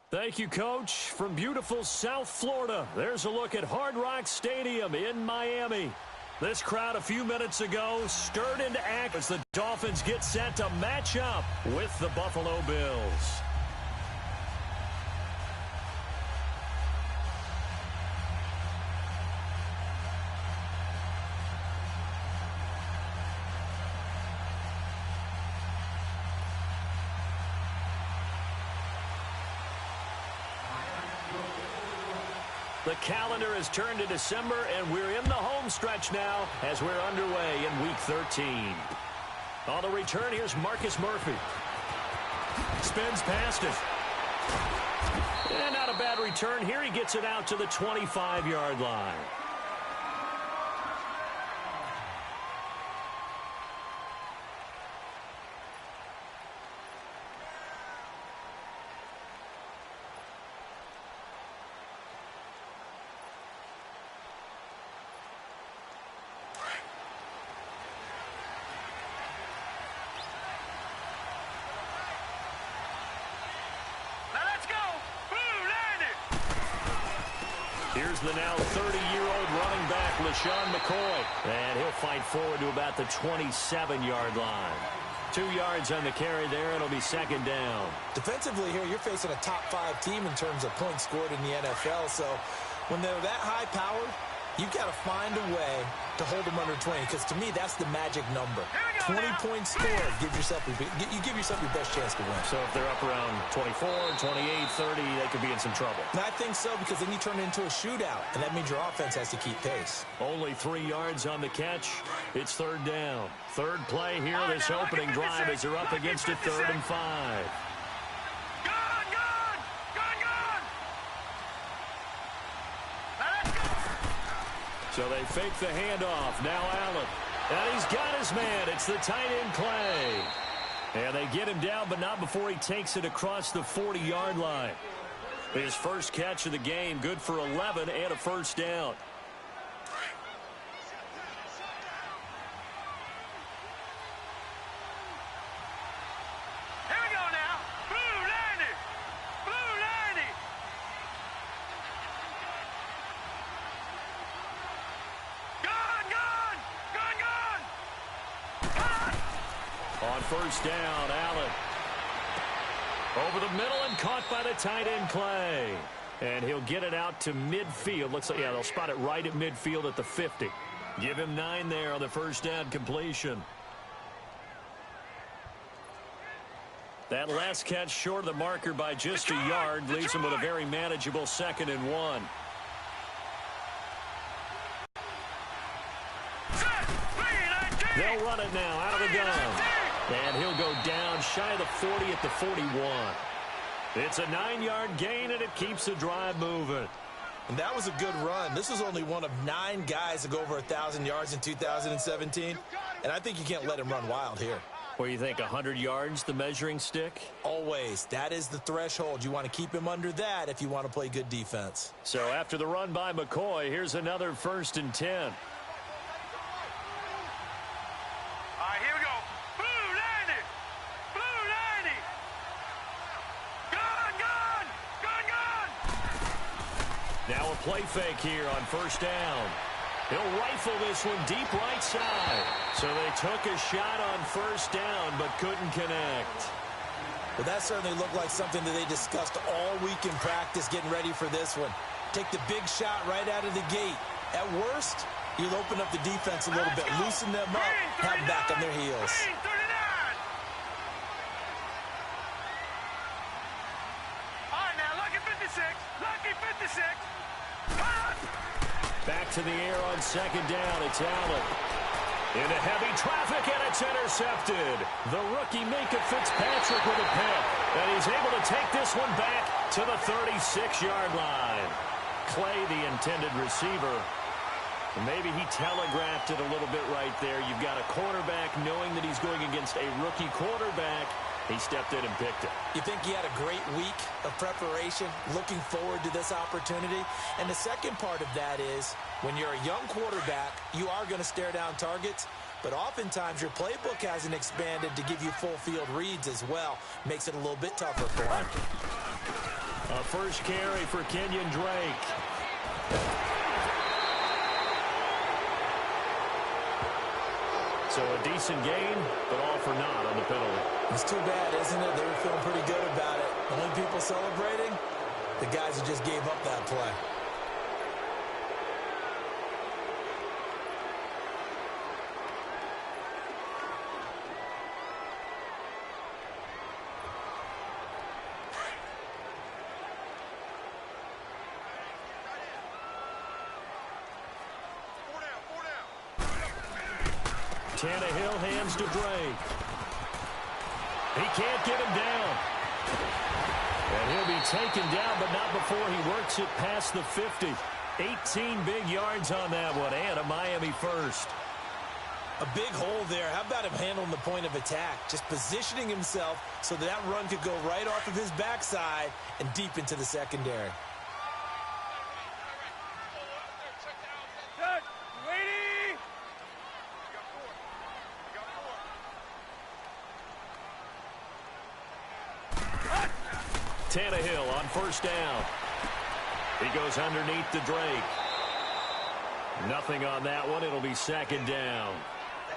Thank you, Coach. From beautiful South Florida, there's a look at Hard Rock Stadium in Miami. This crowd a few minutes ago stirred into act as the Dolphins get set to match up with the Buffalo Bills. The calendar has turned to December, and we're in the home stretch now as we're underway in Week 13. On the return, here's Marcus Murphy. Spins past it. And not a bad return. Here he gets it out to the 25-yard line. Here's the now 30-year-old running back, LaShawn McCoy. And he'll fight forward to about the 27-yard line. 2 yards on the carry there. It'll be second down. Defensively here, you're facing a top-5 team in terms of points scored in the NFL. So when they're that high-powered, you've got to find a way to hold them under 20. Because to me, that's the magic number. 20 points scored. You give yourself your best chance to win. So if they're up around 24, 28, 30, they could be in some trouble. And I think so, because then you turn it into a shootout, and that means your offense has to keep pace. Only 3 yards on the catch. It's third down. Third play here, this opening drive as they're up against a 3rd and 5. So they fake the handoff. Now Allen. And he's got his man. It's the tight end Clay. And they get him down, but not before he takes it across the 40-yard line. His first catch of the game, good for 11 and a first down. On first down, Allen. Over the middle and caught by the tight end Clay. And he'll get it out to midfield. Looks like, yeah, they'll spot it right at midfield at the 50. Give him 9 there on the first down completion. That last catch short of the marker by just a yard leaves him with a very manageable 2nd and 1. They'll run it now out of the gun. And he'll go down shy of the 40 at the 41. It's a 9-yard gain, and it keeps the drive moving. And that was a good run. This was only one of 9 guys to go over 1,000 yards in 2017. And I think you can't let him run wild here. What do you think, 100 yards, the measuring stick? Always. That is the threshold. You want to keep him under that if you want to play good defense. So after the run by McCoy, here's another 1st and 10. Now a play fake here on first down. He'll rifle this one deep right side. So they took a shot on first down but couldn't connect. Well, that certainly looked like something that they discussed all week in practice getting ready for this one. Take the big shot right out of the gate. At worst, you'll open up the defense a little bit, loosen them up, have them back on their heels. Back to the air on second down. It's Allen. Into heavy traffic, and it's intercepted. The rookie Minkah Fitzpatrick with a pick. And he's able to take this one back to the 36-yard line. Clay, the intended receiver. Maybe he telegraphed it a little bit right there. You've got a quarterback knowing that he's going against a rookie quarterback. He stepped in and picked it. You think he had a great week of preparation, looking forward to this opportunity? And the second part of that is, when you're a young quarterback, you are going to stare down targets, but oftentimes your playbook hasn't expanded to give you full field reads as well. Makes it a little bit tougher for him. A first carry for Kenyon Drake. So a decent gain, but all for naught on the penalty. It's too bad, isn't it? They were feeling pretty good about it. The only people celebrating, the guys who just gave up that play. Tannehill hands to Drake. He can't get him down. And he'll be taken down, but not before he works it past the 50. 18 big yards on that one, and a Miami first. A big hole there. How about him handling the point of attack? Just positioning himself so that run could go right off of his backside and deep into the secondary. Tannehill on first down. He goes underneath to Drake. Nothing on that one. It'll be second down.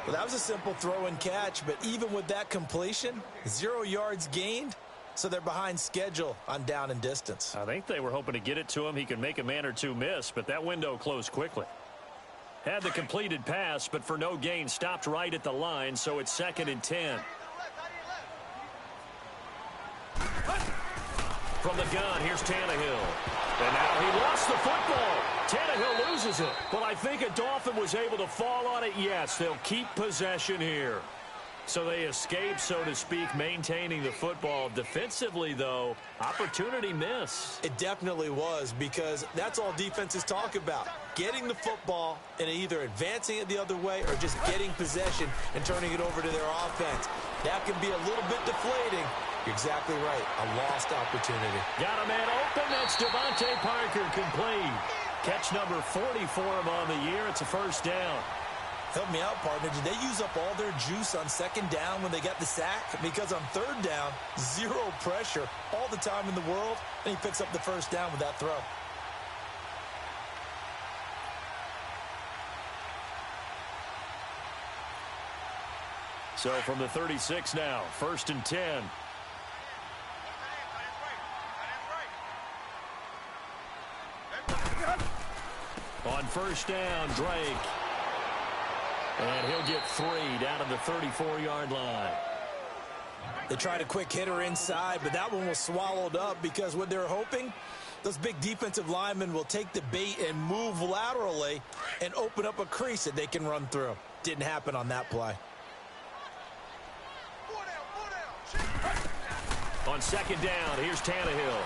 Well, that was a simple throw and catch, but even with that completion, 0 yards gained, so they're behind schedule on down and distance. I think they were hoping to get it to him. He can make a man or two miss, but that window closed quickly. Had the completed pass, but for no gain, stopped right at the line, so it's 2nd and 10. From the gun, here's Tannehill. And now he lost the football. Tannehill loses it. Well, I think a Dolphin was able to fall on it. Yes, they'll keep possession here. So they escape, so to speak, maintaining the football. Defensively, though, opportunity miss. It definitely was, because that's all defenses talk about. Getting the football and either advancing it the other way or just getting possession and turning it over to their offense. That can be a little bit deflating. You're exactly right. A lost opportunity. Got a man open. That's Devontae Parker complete. Catch number 40 for him on the year. It's a first down. Help me out, partner. Did they use up all their juice on second down when they got the sack? Because on third down, 0 pressure, all the time in the world, and he picks up the first down with that throw. So from the 36 now, 1st and 10. On first down, Drake. And he'll get 3 down to the 34-yard line. They tried a quick hitter inside, but that one was swallowed up because what they're hoping, those big defensive linemen will take the bait and move laterally and open up a crease that they can run through. Didn't happen on that play. On second down, here's Tannehill.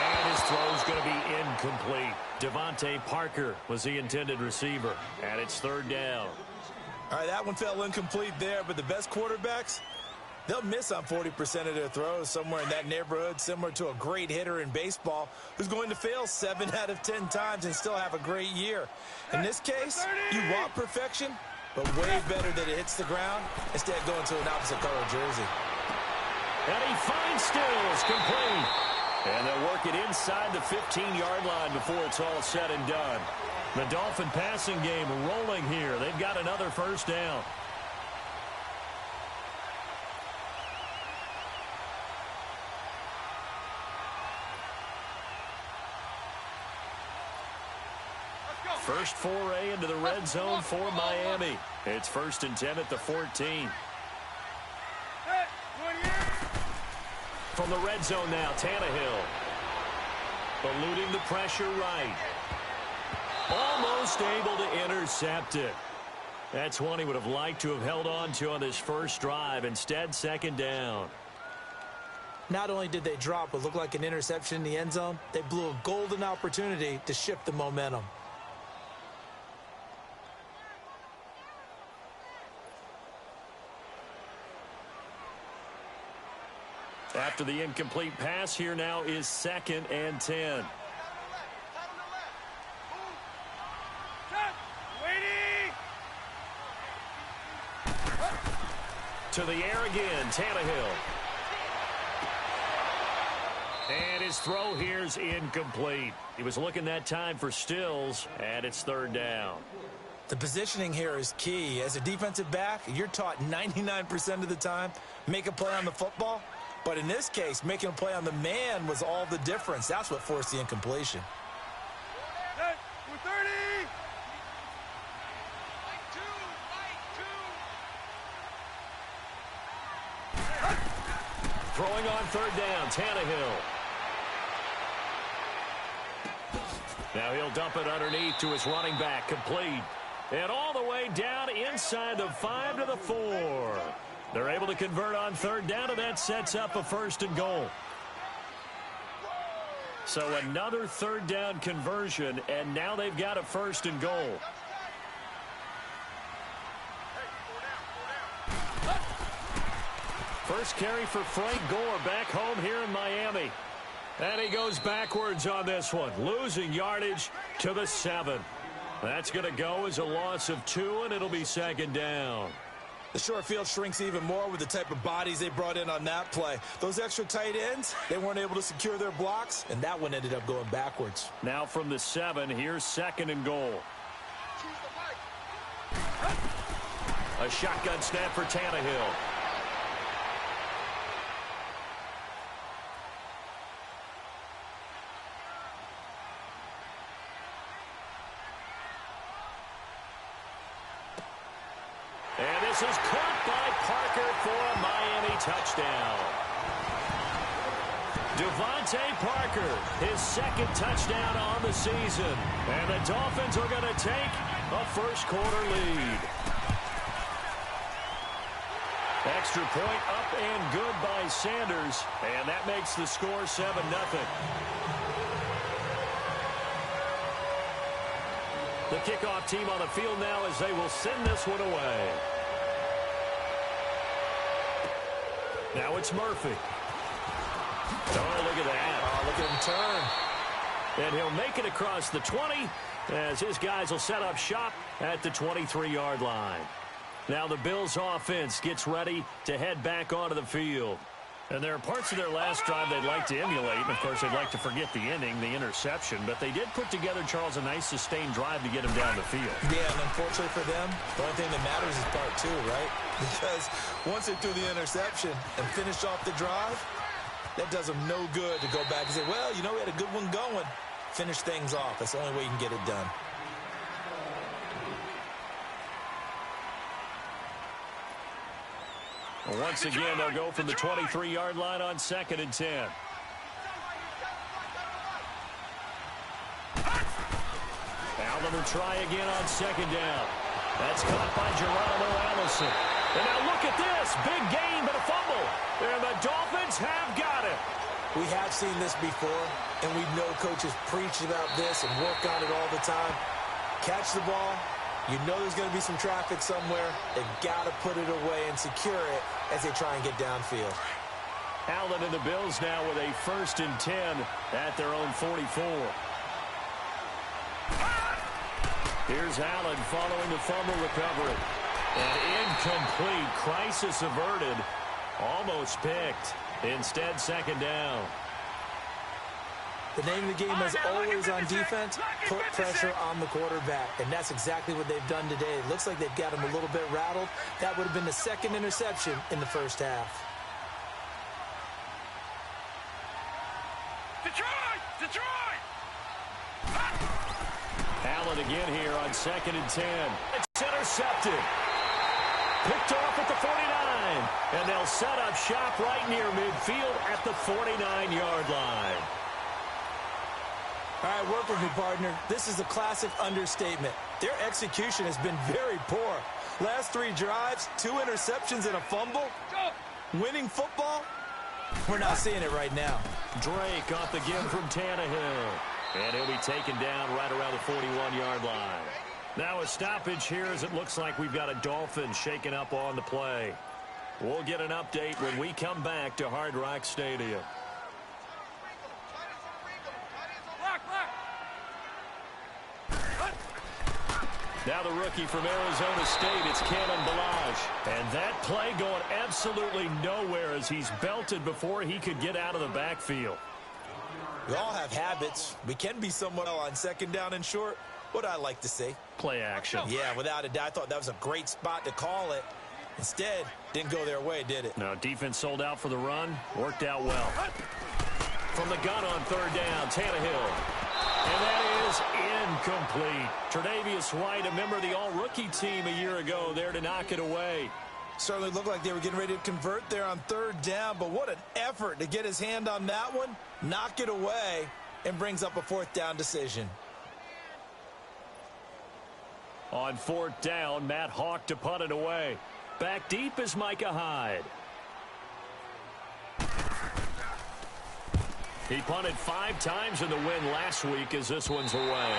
And his throw's going to be incomplete. Devontae Parker was the intended receiver. And it's 3rd down. All right, that one fell incomplete there, but the best quarterbacks, they'll miss on 40% of their throws, somewhere in that neighborhood, similar to a great hitter in baseball who's going to fail 7 out of 10 times and still have a great year. In this case, you want perfection, but way better that it hits the ground instead of going to an opposite color jersey. And he finds Stills complete. And they'll work it inside the 15-yard line before it's all said and done. The Dolphin passing game rolling here. They've got another first down. First foray into the red zone for Miami. It's 1st and 10 at the 14. From the red zone now, Tannehill. Eluding the pressure right. Almost able to intercept it. That's one he would have liked to have held on to on this first drive. Instead, 2nd down. Not only did they drop what looked like an interception in the end zone, they blew a golden opportunity to shift the momentum. After the incomplete pass, here now is 2nd and 10. To the air again, Tannehill. And his throw here's incomplete. He was looking that time for Stills, and it's third down. The positioning here is key. As a defensive back, you're taught 99% of the time, make a play on the football. But in this case, making a play on the man was all the difference. That's what forced the incompletion. We're 30. Throwing on third down, Tannehill. Now he'll dump it underneath to his running back, complete. And all the way down inside the 5 to the 4. They're able to convert on third down, and that sets up a first and goal. So another third down conversion, and now they've got a first and goal. First carry for Frank Gore back home here in Miami. And he goes backwards on this one, losing yardage to the 7. That's going to go as a loss of 2, and it'll be second down. The short field shrinks even more with the type of bodies they brought in on that play. Those extra tight ends, they weren't able to secure their blocks, and that one ended up going backwards. Now from the 7, here's second and goal. A shotgun snap for Tannehill. And this is caught by Parker for a Miami touchdown. Devontae Parker, his second touchdown on the season. And the Dolphins are going to take a first-quarter lead. Extra point up and good by Sanders. And that makes the score 7-0. The kickoff team on the field now as they will send this one away. Now it's Murphy. Oh, look at that. Oh, look at him turn. And he'll make it across the 20 as his guys will set up shop at the 23-yard line. Now the Bills offense gets ready to head back onto the field. And there are parts of their last drive they'd like to emulate. And, of course, they'd like to forget the inning, the interception. But they did put together, Charles, a nice sustained drive to get him down the field. Yeah, and unfortunately for them, the only thing that matters is part 2, right? Because once they threw the interception and finished off the drive, that does them no good to go back and say, well, you know, we had a good one going. Finish things off. That's the only way you can get it done. Once again, they'll go from the 23-yard line on 2nd and 10. Allen will try again on 2nd down. That's caught by Geronimo Allison. And now look at this. Big gain, but a fumble. And the Dolphins have got it. We have seen this before, and we know coaches preach about this and work on it all the time. Catch the ball. You know there's going to be some traffic somewhere. They've got to put it away and secure it as they try and get downfield. Allen and the Bills now with a 1st and 10 at their own 44. Here's Allen following the fumble recovery. An incomplete. Crisis averted. Almost picked. Instead, 2nd down. The name of the game is always on defense, put pressure on the quarterback. And that's exactly what they've done today. It looks like they've got him a little bit rattled. That would have been the 2nd interception in the first half. Detroit! Allen again here on 2nd and 10. It's intercepted. Picked off at the 49. And they'll set up shop right near midfield at the 49-yard line. All right, work with me, partner. This is a classic understatement. Their execution has been very poor. Last 3 drives, 2 interceptions and a fumble. Winning football? We're not seeing it right now. Drake off the give from Tannehill. And he'll be taken down right around the 41-yard line. Now a stoppage here as it looks like we've got a Dolphin shaking up on the play. We'll get an update when we come back to Hard Rock Stadium. Now the rookie from Arizona State, it's Cannon Balaj. And that play going absolutely nowhere as he's belted before he could get out of the backfield. We all have habits. We can be somewhat on second down and short. What I like to say. Play action. Yeah, without a doubt. I thought that was a great spot to call it. Instead, didn't go their way, did it? No, defense sold out for the run. Worked out well. From the gun on third down, Tannehill. And that is incomplete. Tre'Davious White, a member of the all-rookie team a year ago, there to knock it away. Certainly looked like they were getting ready to convert there on third down, but what an effort to get his hand on that one, knock it away, and brings up a fourth down decision. On fourth down, Matt Hawk to punt it away. Back deep is Micah Hyde. He punted 5 times in the win last week as this one's away.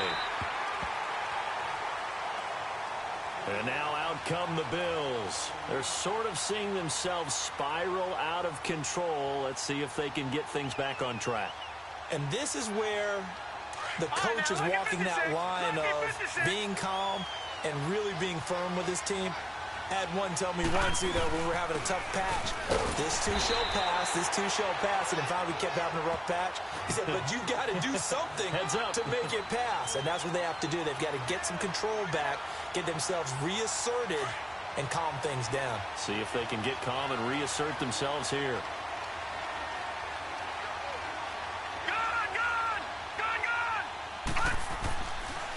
And now out come the Bills. They're sort of seeing themselves spiral out of control. Let's see if they can get things back on track. And this is where the coach is walking that line of being calm and really being firm with his team. Had one tell me once, when we were having a tough patch, this too shall pass, this too shall pass, and if we kept having a rough patch, he said, but you got to do something to make it pass, and that's what they have to do. They've got to get some control back, get themselves reasserted, and calm things down. See if they can get calm and reassert themselves here.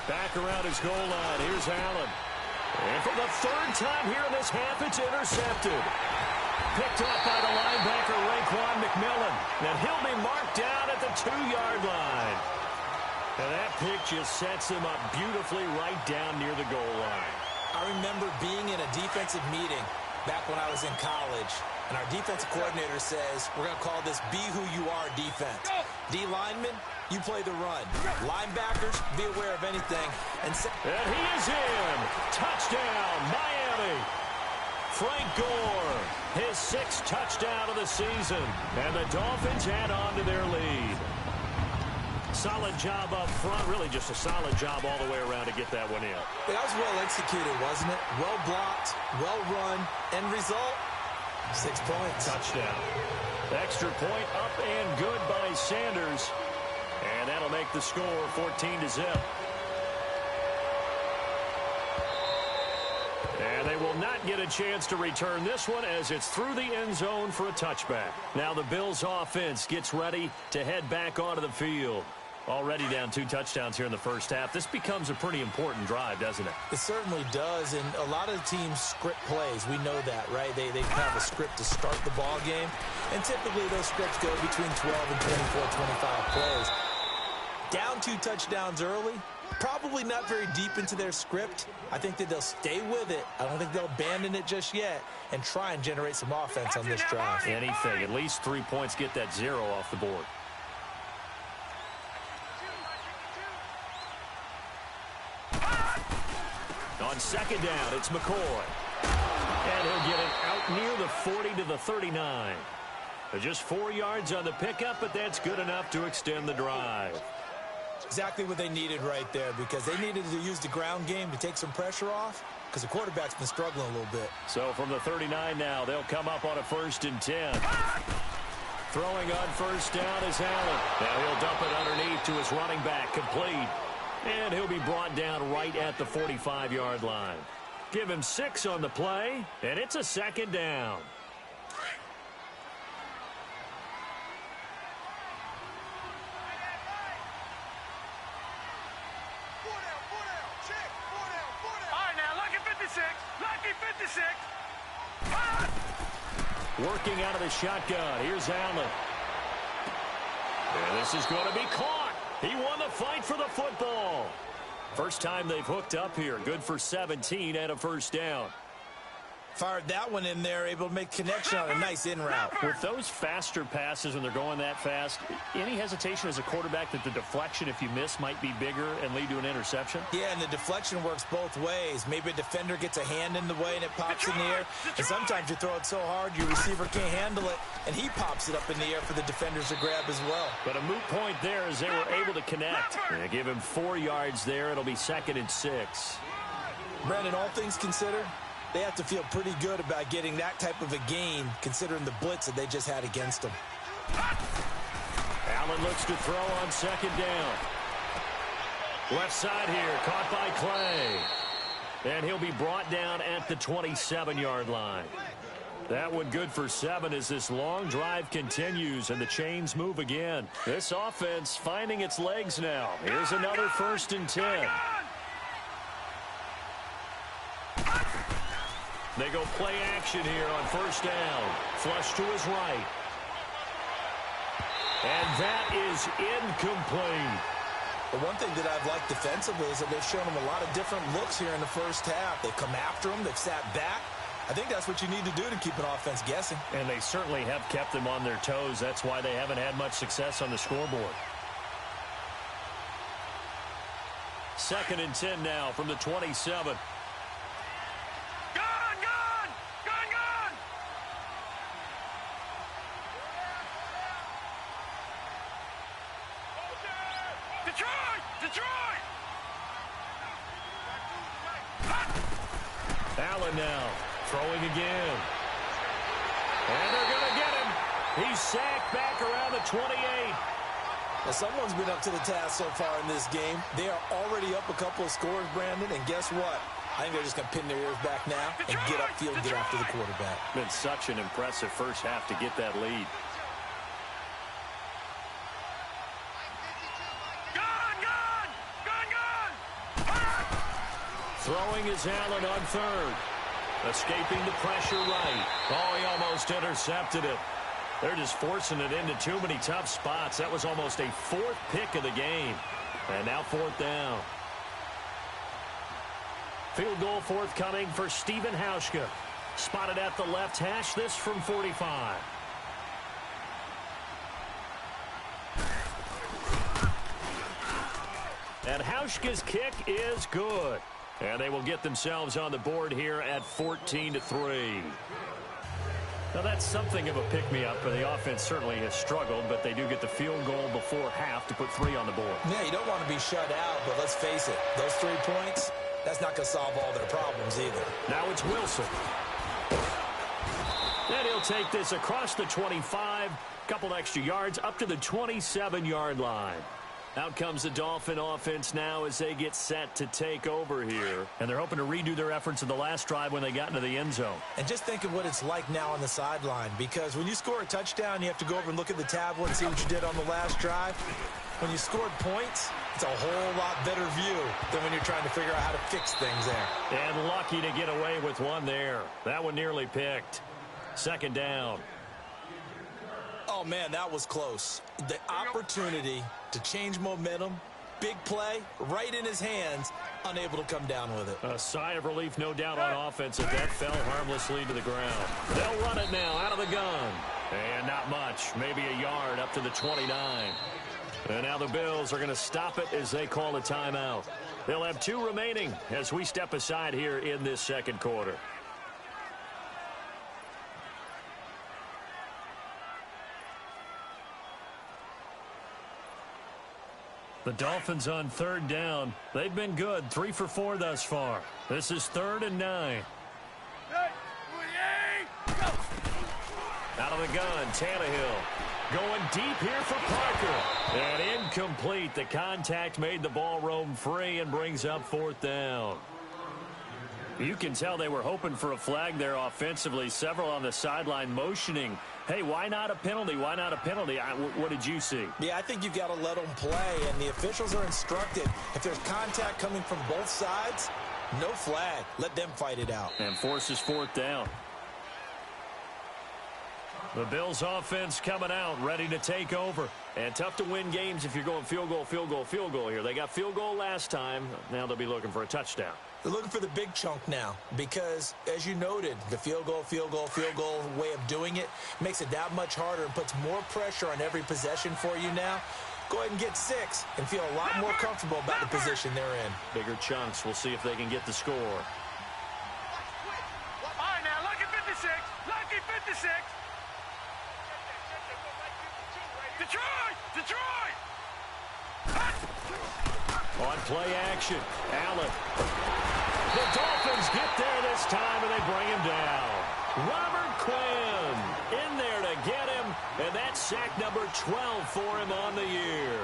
Back around his goal line, here's Allen. And for the third time here in this half, it's intercepted. Picked up by the linebacker, Raekwon McMillan. And he'll be marked down at the 2-yard line. And that pick just sets him up beautifully right down near the goal line. I remember being in a defensive meeting back when I was in college. And our defensive coordinator says, we're going to call this Be Who You Are defense. D linemen, you play the run. Linebackers, be aware of anything. And he is in. Touchdown, Miami. Frank Gore, his 6th touchdown of the season. And the Dolphins add on to their lead. Solid job up front. Really just a solid job all the way around to get that one in. That was well executed, wasn't it? Well blocked, well run. End result, 6 points. Touchdown. Extra point up and good by Sanders. And that'll make the score 14-0. And they will not get a chance to return this one as it's through the end zone for a touchback. Now the Bills offense gets ready to head back onto the field. Already down 2 touchdowns here in the first half. This becomes a pretty important drive, doesn't it? It certainly does, and a lot of the teams script plays. We know that, right? They have a script to start the ball game, and typically those scripts go between 12 and 24, 25 plays. Down 2 touchdowns early, probably not very deep into their script. I think that they'll stay with it. I don't think they'll abandon it just yet and try and generate some offense on this drive. Anything. At least 3 points, get that 0 off the board. On second down, it's McCoy. And he'll get it out near the 40 to the 39. Just 4 yards on the pickup, but that's good enough to extend the drive. Exactly what they needed right there, because they needed to use the ground game to take some pressure off, because the quarterback's been struggling a little bit. So from the 39 now, they'll come up on a 1st and 10. Throwing on first down is Allen. Now he'll dump it underneath to his running back, complete. And he'll be brought down right at the 45-yard line. Give him 6 on the play, and it's a 2nd down. Working out of the shotgun. Here's Allen. And this is going to be caught. He won the fight for the football. First time they've hooked up here. Good for 17 and a 1st down. Fired that one in there, able to make connection on a nice in route. With those faster passes when they're going that fast, any hesitation as a quarterback that the deflection, if you miss, might be bigger and lead to an interception? Yeah, and the deflection works both ways. Maybe a defender gets a hand in the way and it pops in the air. And sometimes you throw it so hard your receiver can't handle it, and he pops it up in the air for the defenders to grab as well. But a moot point there as they were able to connect. They give him 4 yards there. It'll be 2nd and 6. Brandon, all things considered, they have to feel pretty good about getting that type of a gain, considering the blitz that they just had against them. Allen looks to throw on second down. Left side here, caught by Clay. And he'll be brought down at the 27-yard line. That one good for 7 as this long drive continues and the chains move again. This offense finding its legs now. Here's another 1st and 10. They go play action here on 1st down. Flush to his right. And that is incomplete. The one thing that I've liked defensively is that they've shown him a lot of different looks here in the first half. They've come after him. They've sat back. I think that's what you need to do to keep an offense guessing. And they certainly have kept them on their toes. That's why they haven't had much success on the scoreboard. 2nd and 10 now from the 27. Allen now throwing again. And they're going to get him. He's sacked back around the 28. Now, someone's been up to the task so far in this game. They are already up a couple of scores, Brandon, and guess what? I think they're just going to pin their ears back now and get upfield and get after the quarterback. Been such an impressive first half to get that lead. Throwing is Allen on 3rd. Escaping the pressure right. Oh, he almost intercepted it. They're just forcing it into too many tough spots. That was almost a 4th pick of the game. And now 4th down. Field goal forthcoming for Stephen Hauschka. Spotted at the left hash, this from 45. And Hauschka's kick is good. And they will get themselves on the board here at 14-3. Now, that's something of a pick-me-up, but the offense certainly has struggled, but they do get the field goal before half to put 3 on the board. Yeah, you don't want to be shut out, but let's face it, those 3 points, that's not going to solve all their problems either. Now it's Wilson. And he'll take this across the 25, couple extra yards, up to the 27-yard line. Out comes the Dolphin offense now as they get set to take over here. And they're hoping to redo their efforts in the last drive when they got into the end zone. And just think of what it's like now on the sideline, because when you score a touchdown, you have to go over and look at the tablet and see what you did on the last drive. When you scored points, it's a whole lot better view than when you're trying to figure out how to fix things there. And lucky to get away with one there. That one nearly picked. 2nd down. Oh, man, that was close. The opportunity to change momentum, big play, right in his hands, unable to come down with it. A sigh of relief, no doubt, on offense if that fell harmlessly to the ground. They'll run it now out of the gun. And not much, maybe a yard up to the 29. And now the Bills are going to stop it as they call a timeout. They'll have 2 remaining as we step aside here in this 2nd quarter. The Dolphins on 3rd down. They've been good, 3 for 4 thus far. This is 3rd and 9. Out of the gun, Tannehill. Going deep here for Parker. And incomplete. The contact made the ball roam free and brings up 4th down. You can tell they were hoping for a flag there offensively. Several on the sideline motioning. Hey, why not a penalty? Why not a penalty? What did you see? Yeah, I think you've got to let them play, and the officials are instructed. If there's contact coming from both sides, no flag. Let them fight it out. And forces 4th down. The Bills offense coming out, ready to take over. And tough to win games if you're going field goal, field goal, field goal here. They got field goal last time. Now they'll be looking for a touchdown. They're looking for the big chunk now because, as you noted, the field goal way of doing it makes it that much harder and puts more pressure on every possession for you now. Go ahead and get 6 and feel a lot more comfortable about the position they're in. Bigger chunks. We'll see if they can get the score. All right, now, lucky 56. Lucky 56. Detroit! On play action, Allen. The Dolphins get there this time, and they bring him down. Robert Quinn in there to get him, and that's sack number 12 for him on the year.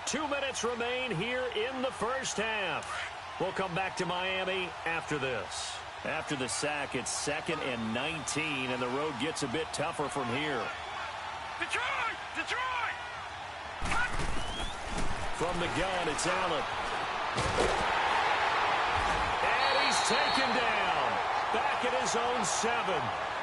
Two minutes remain here in the first half. We'll come back to Miami after this. After the sack, it's 2nd and 19, and the road gets a bit tougher from here. Detroit! Detroit! From the gun, it's Allen. And he's taken down. Back at his own 7.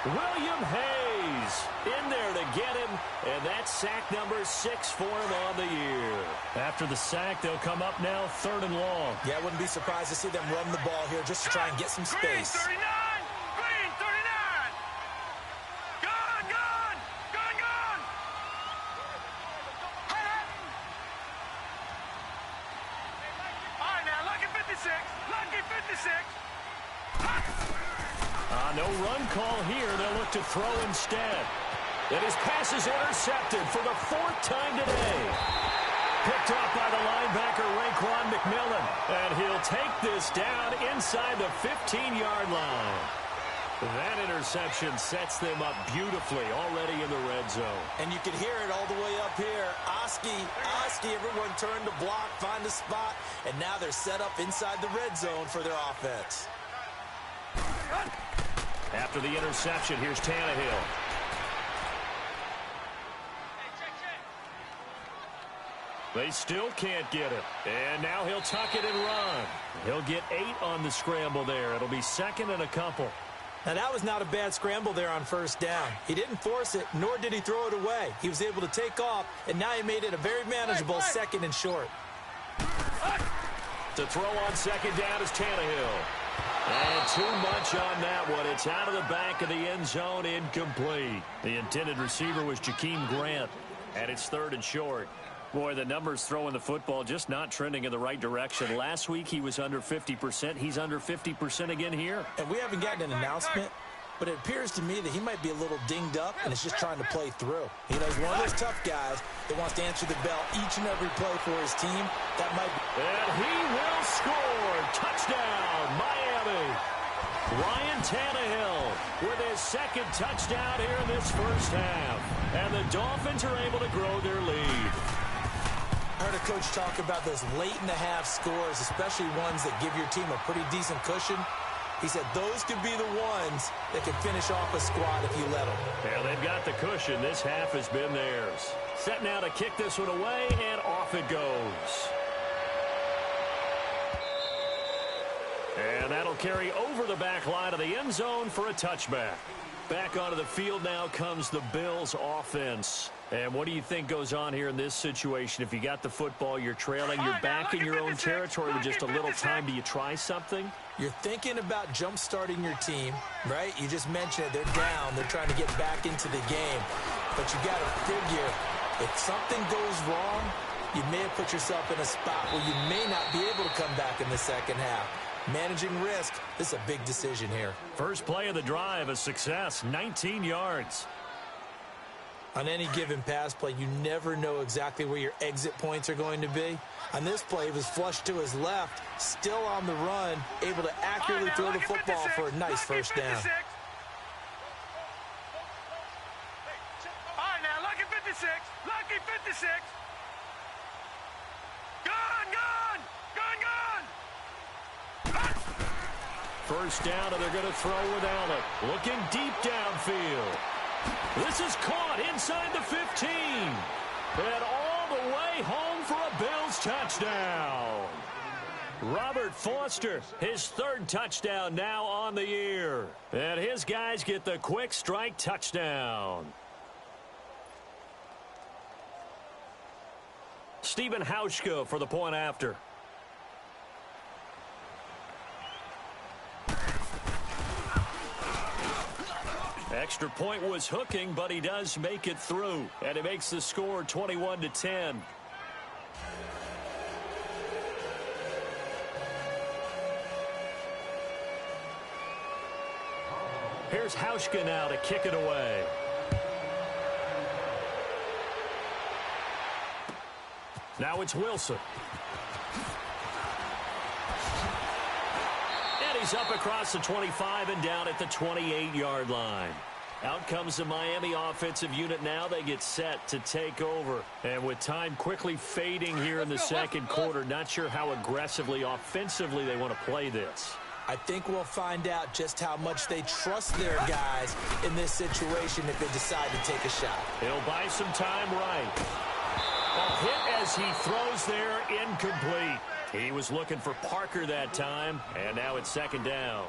William Hayes in there to get him, and that's sack number 6 for him on the year. After the sack, they'll come up now 3rd and long. Yeah, I wouldn't be surprised to see them run the ball here just to try and get some space. Green 39! Green 39! Gun! Gun! Gun! Gun! All right, now, lucky 56! Lucky 56! No run call here. They'll look to throw instead. And his pass is intercepted for the 4th time today. Picked off by the linebacker, Raekwon McMillan. And he'll take this down inside the 15-yard line. That interception sets them up beautifully already in the red zone. And you can hear it all the way up here. Oski, everyone turned to block, find a spot, and now they're set up inside the red zone for their offense. After the interception, here's Tannehill. They still can't get it. And now he'll tuck it and run. He'll get 8 on the scramble there. It'll be 2nd and a couple. Now, that was not a bad scramble there on 1st down. He didn't force it, nor did he throw it away. He was able to take off, and now he made it a very manageable 2nd and short. To throw on 2nd down is Tannehill. And too much on that one. It's out of the back of the end zone, incomplete. The intended receiver was Jakeem Grant, and it's 3rd and short. Boy, the numbers throwing the football just not trending in the right direction. Last week he was under 50%. He's under 50% again here. And we haven't gotten an announcement, but it appears to me that he might be a little dinged up and is just trying to play through. You know, he's one of those tough guys that wants to answer the bell each and every play for his team. That might be. And he will score. Touchdown, Miami. Ryan Tannehill with his 2nd touchdown here in this first half. And the Dolphins are able to grow their lead. I heard a coach talk about those late-in-the-half scores, especially ones that give your team a pretty decent cushion. He said those could be the ones that can finish off a squad if you let them. Yeah, they've got the cushion. This half has been theirs. Set now to kick this one away, and off it goes. And that'll carry over the back line of the end zone for a touchback. Back onto the field now comes the Bills offense. And what do you think goes on here in this situation? If you got the football, you're trailing, you're back in your own territory with just a little time. Do you try something? You're thinking about jump-starting your team, right? You just mentioned it. They're down. They're trying to get back into the game. But you got to figure, if something goes wrong, you may have put yourself in a spot where you may not be able to come back in the second half. Managing risk, this is a big decision here. First play of the drive, a success, 19 yards. On any given pass play, you never know exactly where your exit points are going to be. On this play, he was flushed to his left, still on the run, able to accurately throw the football for a nice first down. All right, now, lucky 56. Lucky 56. Gun, gun, gun, gun. First down, and they're going to throw with Allen. Looking deep downfield. This is caught inside the 15. And all the way home for a Bills touchdown. Robert Foster, his 3rd touchdown now on the year. And his guys get the quick strike touchdown. Stephen Hauschka for the point after. Extra point was hooking, but he does make it through. And it makes the score 21-10. Here's Hauschka now to kick it away. Now it's Wilson. He's up across the 25 and down at the 28-yard line. Out comes the Miami offensive unit now. They get set to take over. And with time quickly fading here in the second quarter, not sure how aggressively, offensively they want to play this. I think we'll find out just how much they trust their guys in this situation if they decide to take a shot. He'll buy some time right. A hit as he throws there, incomplete. He was looking for Parker that time, and now it's second down.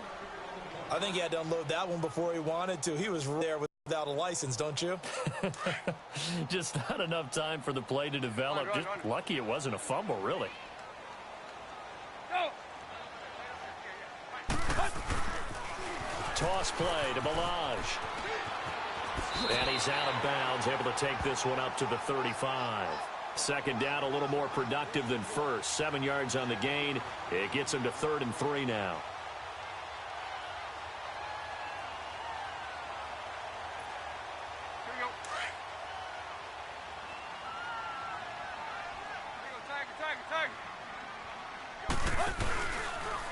I think he had to unload that one before he wanted to. He was there without a license, don't you? Just not enough time for the play to develop. Just lucky it wasn't a fumble, really. Toss play to Balaj. And he's out of bounds, able to take this one up to the 35. Second down, a little more productive than first. 7 yards on the gain. It gets him to 3rd and 3 now.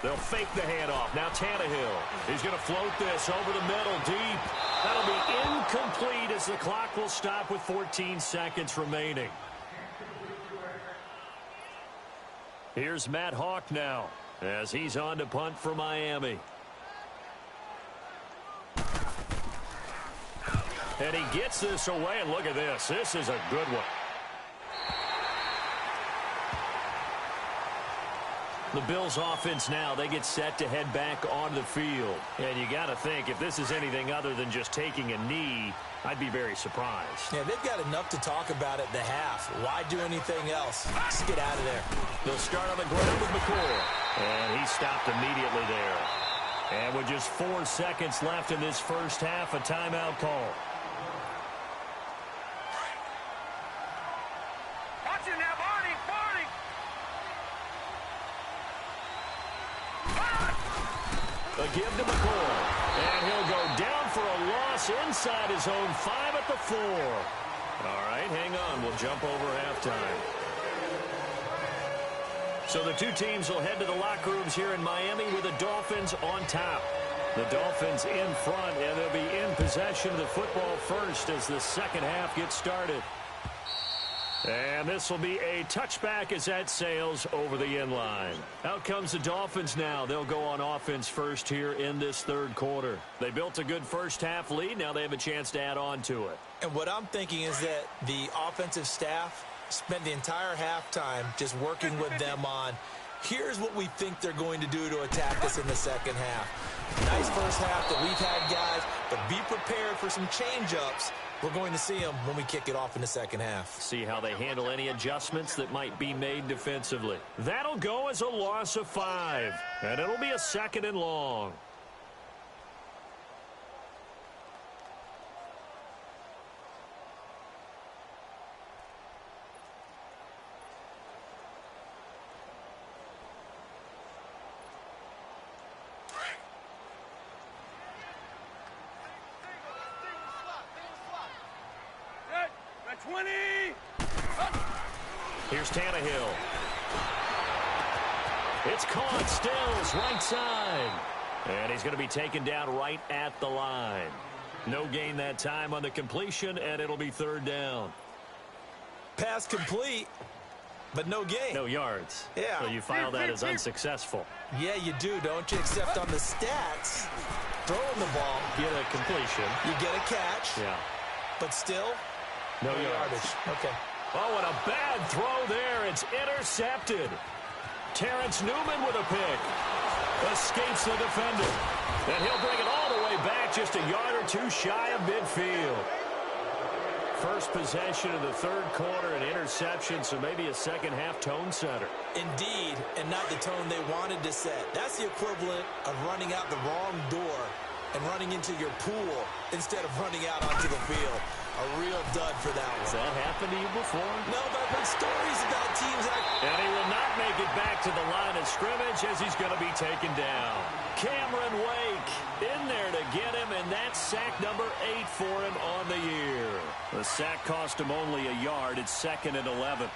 They'll fake the handoff. Now Tannehill. He's going to float this over the middle, deep. That'll be incomplete as the clock will stop with 14 seconds remaining. Here's Matt Hawk now as he's on to punt for Miami. And he gets this away, and look at this. This is a good one. The Bills offense now, they get set to head back onto the field. And you got to think, if this is anything other than just taking a knee, I'd be very surprised. Yeah, they've got enough to talk about at the half. Why do anything else? Just get out of there. They'll start on the ground with McCoy. And he stopped immediately there. And with just 4 seconds left in this first half, a timeout call. Watch it now, Barney, Barney. A give to McCoy. And he'll go down for a loss inside his own 5 at the 4. All right, hang on. We'll jump over halftime. So the two teams will head to the locker rooms here in Miami with the Dolphins on top. The Dolphins in front, and they'll be in possession of the football first as the second half gets started. And this will be a touchback as that sails over the end line. Out comes the Dolphins now. They'll go on offense first here in this third quarter. They built a good first half lead. Now they have a chance to add on to it. And what I'm thinking is that the offensive staff spent the entire halftime just working with them on, here's what we think they're going to do to attack us in the second half. Nice first half that we've had, guys, but be prepared for some change-ups. We're going to see them when we kick it off in the second half. See how they handle any adjustments that might be made defensively. That'll go as a loss of 5, and it'll be a 2nd and long. Here's Tannehill. It's caught. Stills right side. And he's going to be taken down right at the line. No gain that time on the completion, and it'll be 3rd down. Pass complete, but no gain. No yards. Yeah. So you file that as unsuccessful. Yeah, you do, don't you? Except on the stats, throwing the ball. Get a completion. You get a catch. Yeah. But still, no yardage. Okay. Oh, and a bad throw there. It's intercepted. Terrence Newman with a pick. Escapes the defender. And he'll bring it all the way back just a yard or 2 shy of midfield. First possession of the third quarter, an interception, so maybe a second half tone setter. Indeed, and not the tone they wanted to set. That's the equivalent of running out the wrong door and running into your pool instead of running out onto the field. A real dud for that one. Has that happened to you before? No, but I've heard stories about teams that... And he will not make it back to the line of scrimmage as he's going to be taken down. Cameron Wake in there to get him, and that's sack number 8 for him on the year. The sack cost him only a yard. It's 2nd and 11.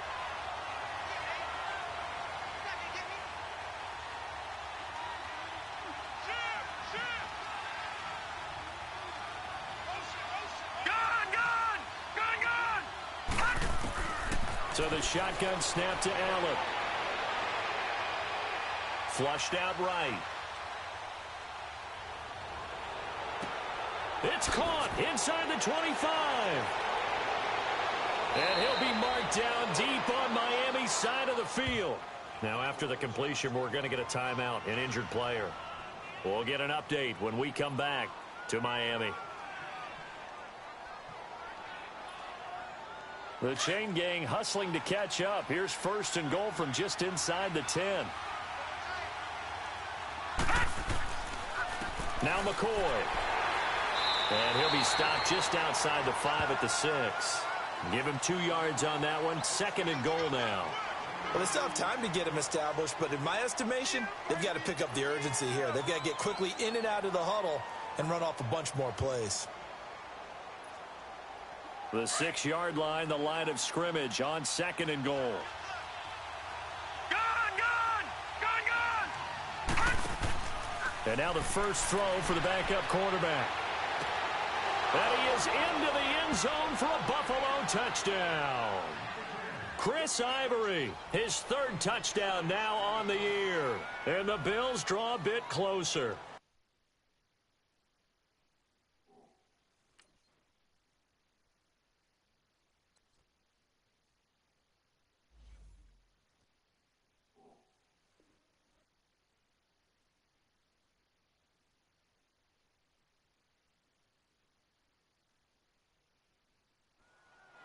So the shotgun snap to Allen. Flushed out right. It's caught inside the 25. And he'll be marked down deep on Miami's side of the field. Now after the completion, we're going to get a timeout, an injured player. We'll get an update when we come back to Miami. The chain gang hustling to catch up. Here's 1st and goal from just inside the 10. Now McCoy. And he'll be stopped just outside the 5 at the 6. Give him 2 yards on that one. 2nd and goal now. Well, they still have time to get him established, but in my estimation, they've got to pick up the urgency here. They've got to get quickly in and out of the huddle and run off a bunch more plays. The 6-yard line, the line of scrimmage on 2nd and goal. And now the first throw for the backup quarterback. And he is into the end zone for a Buffalo touchdown. Chris Ivory, his 3rd touchdown now on the year. And the Bills draw a bit closer.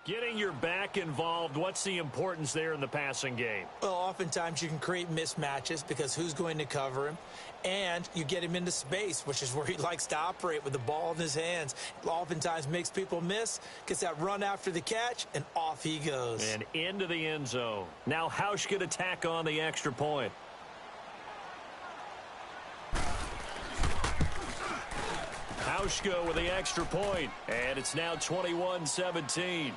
Getting your back involved, what's the importance there in the passing game? Well, oftentimes you can create mismatches because who's going to cover him? And you get him into space, which is where he likes to operate with the ball in his hands. Oftentimes makes people miss, gets that run after the catch, and off he goes. And into the end zone. Now Hausch could attack on the extra point. Hauschka with the extra point, and it's now 21-17.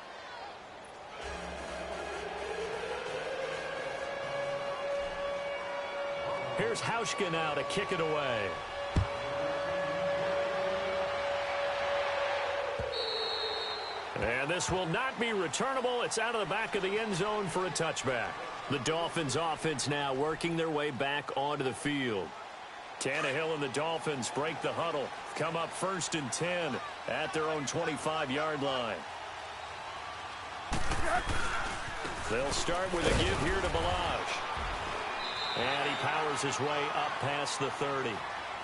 Here's Hauschka now to kick it away. And this will not be returnable. It's out of the back of the end zone for a touchback. The Dolphins offense now working their way back onto the field. Tannehill and the Dolphins break the huddle. Come up 1st and 10 at their own 25-yard line. They'll start with a give here to Balazs. And he powers his way up past the 30.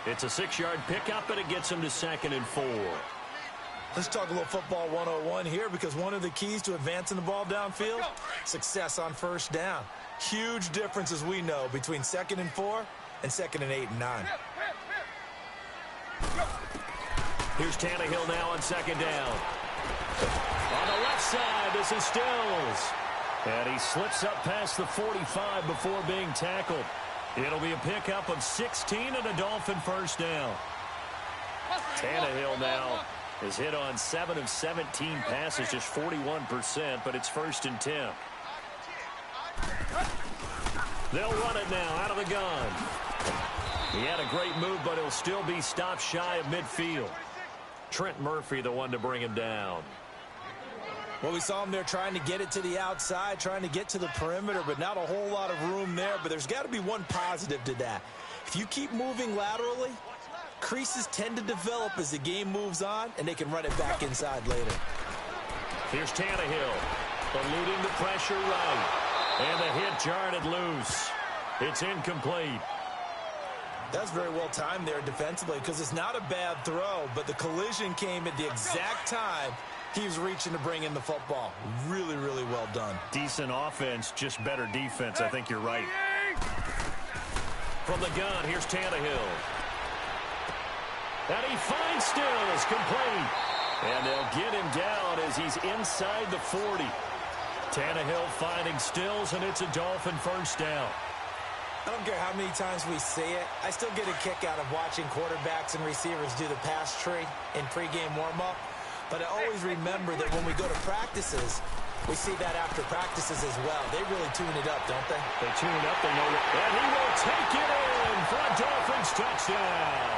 It's a 6-yard pickup, and it gets him to 2nd and 4. Let's talk a little football 101 here, because one of the keys to advancing the ball downfield, success on 1st down. Huge difference, as we know, between 2nd and 4 and 2nd and 8 and 9. Here's Tannehill now on 2nd down. On the left side, this is Stills. And he slips up past the 45 before being tackled. It'll be a pickup of 16 and a Dolphin 1st down. Tannehill now is hit on 7 of 17 passes, just 41%, but it's 1st and 10. They'll run it now out of the gun. He had a great move, but he'll still be stopped shy of midfield. Trent Murphy, the one to bring him down. Well, we saw him there trying to get it to the outside, trying to get to the perimeter, but not a whole lot of room there. But there's got to be one positive to that. If you keep moving laterally, creases tend to develop as the game moves on, and they can run it back inside later. Here's Tannehill, eluding the pressure right. And the hit jarred it loose. It's incomplete. That's very well timed there defensively, because it's not a bad throw, but the collision came at the exact time he was reaching to bring in the football. Really, really well done. Decent offense, just better defense. I think you're right. From the gun, here's Tannehill. And he finds Stills, complete. And they'll get him down as he's inside the 40. Tannehill finding Stills, and it's a Dolphin 1st down. I don't care how many times we see it. I still get a kick out of watching quarterbacks and receivers do the pass tree in pregame warm-up. But I always remember that when we go to practices, we see that after practices as well. They really tune it up, don't they? They tune it up. They know it. And he will take it in for a Dolphins touchdown.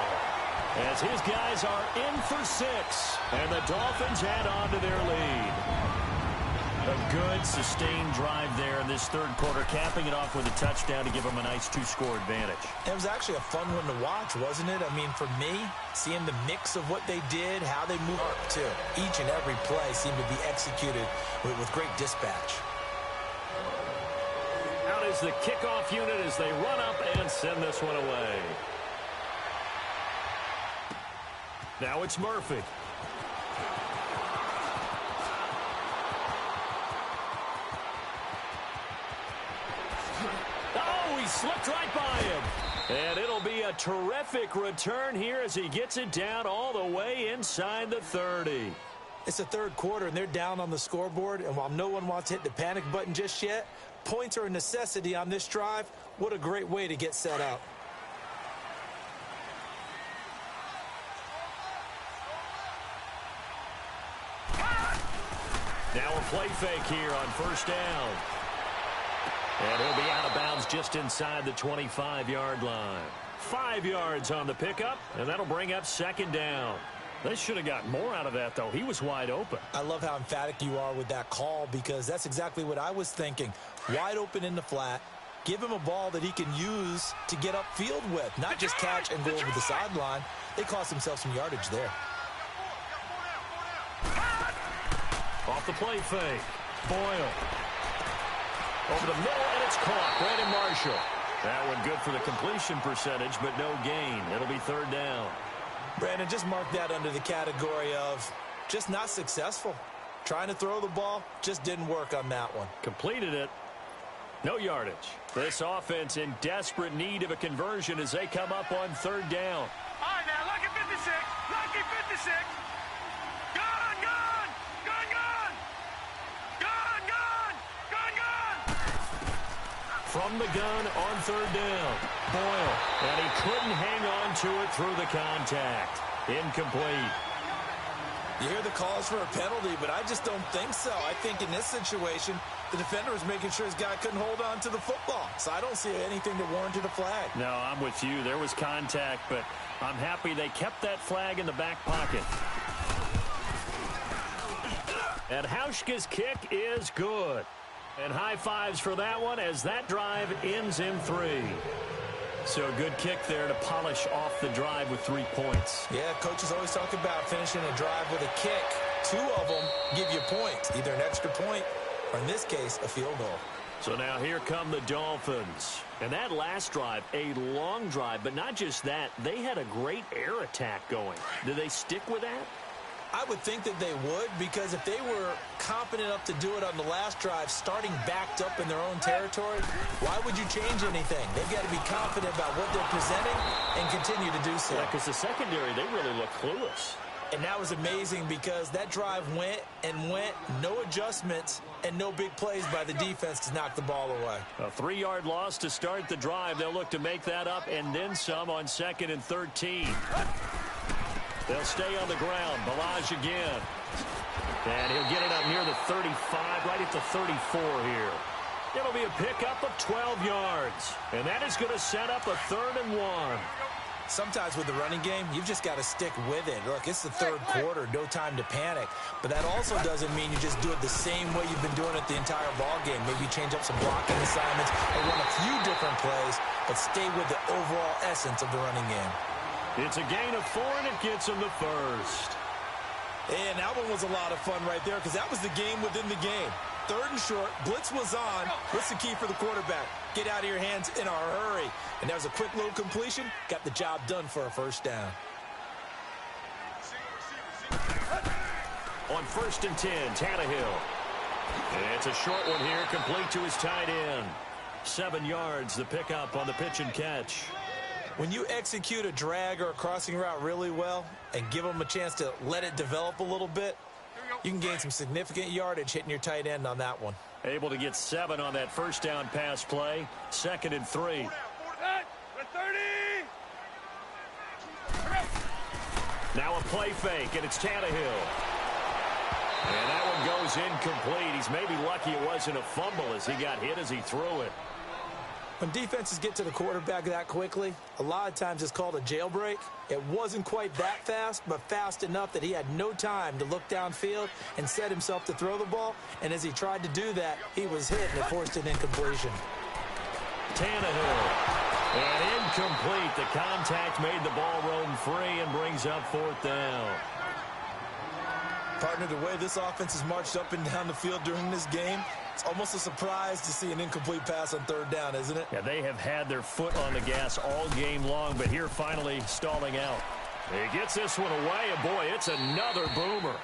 As his guys are in for 6. And the Dolphins add on to their lead. A good, sustained drive there in this third quarter, capping it off with a touchdown to give them a nice two-score advantage. It was actually a fun one to watch, wasn't it? I mean, for me, seeing the mix of what they did, how they moved up too. Each and every play seemed to be executed with great dispatch. Out is the kickoff unit as they run up and send this one away. Now it's Murphy. Oh, he slipped right by him. And it'll be a terrific return here as he gets it down all the way inside the 30. It's the third quarter, and they're down on the scoreboard. And while no one wants to hit the panic button just yet, points are a necessity on this drive. What a great way to get set up. Now a play fake here on first down. And he'll be out of bounds just inside the 25-yard line. 5 yards on the pickup, and that'll bring up second down. They should have gotten more out of that, though. He was wide open. I love how emphatic you are with that call because that's exactly what I was thinking. Wide open in the flat. Give him a ball that he can use to get upfield with, not just catch and go over the sideline. They cost themselves some yardage there. Off the play fake. Boyle. Over the middle, and it's caught. Brandon Marshall. That one good for the completion percentage, but no gain. It'll be third down. Brandon, just mark that under the category of just not successful. Trying to throw the ball, just didn't work on that one. Completed it. No yardage. This offense in desperate need of a conversion as they come up on third down. All right, now, lucky 56. Lucky 56. Gone, gone. Gone, gone. Gone, gone. Gone, gone. From the gun on third down. Boyle. And he couldn't hang on to it through the contact. Incomplete. You hear the calls for a penalty, but I just don't think so. I think in this situation, the defender was making sure his guy couldn't hold on to the football. So I don't see anything that warranted a flag. No, I'm with you. There was contact, but I'm happy they kept that flag in the back pocket. And Hauschka's kick is good. And high fives for that one as that drive ends in 3. So a good kick there to polish off the drive with 3 points. Yeah, coaches always talk about finishing a drive with a kick. 2 of them give you points, either an extra point or, in this case, a field goal. So now here come the Dolphins. And that last drive, a long drive, but not just that. They had a great air attack going. Do they stick with that? I would think that they would, because if they were confident enough to do it on the last drive, starting backed up in their own territory, why would you change anything? They've got to be confident about what they're presenting and continue to do so. Yeah, because the secondary, they really look clueless. And that was amazing because that drive went and went, no adjustments, and no big plays by the defense to knock the ball away. A 3-yard loss to start the drive. They'll look to make that up and then some on 2nd and 13. They'll stay on the ground. Balaj again. And he'll get it up near the 35, right at the 34 here. It'll be a pickup of 12 yards. And that is going to set up a 3rd and 1. Sometimes with the running game, you've just got to stick with it. Look, it's the third quarter, no time to panic. But that also doesn't mean you just do it the same way you've been doing it the entire ball game. Maybe change up some blocking assignments or run a few different plays, but stay with the overall essence of the running game. It's a gain of 4, and it gets him the first. And that one was a lot of fun right there because that was the game within the game. 3rd and short, blitz was on. What's the key for the quarterback? Get out of your hands in a hurry. And that was a quick little completion. Got the job done for a first down. On 1st and 10, Tannehill. And it's a short one here, complete to his tight end. 7 yards, the pickup on the pitch and catch. When you execute a drag or a crossing route really well and give them a chance to let it develop a little bit, you can gain some significant yardage hitting your tight end on that one. Able to get 7 on that first down pass play. 2nd and 3. Now a play fake, and it's Tannehill. And that one goes incomplete. He's maybe lucky it wasn't a fumble as he got hit as he threw it. When defenses get to the quarterback that quickly, a lot of times it's called a jailbreak. It wasn't quite that fast, but fast enough that he had no time to look downfield and set himself to throw the ball. And as he tried to do that, he was hit and it forced an incompletion. Tannehill. And incomplete. The contact made the ball roam free and brings up 4th down. Partner, the way this offense has marched up and down the field during this game, it's almost a surprise to see an incomplete pass on 3rd down, isn't it? Yeah, they have had their foot on the gas all game long, but here finally stalling out. He gets this one away, and boy, it's another boomer.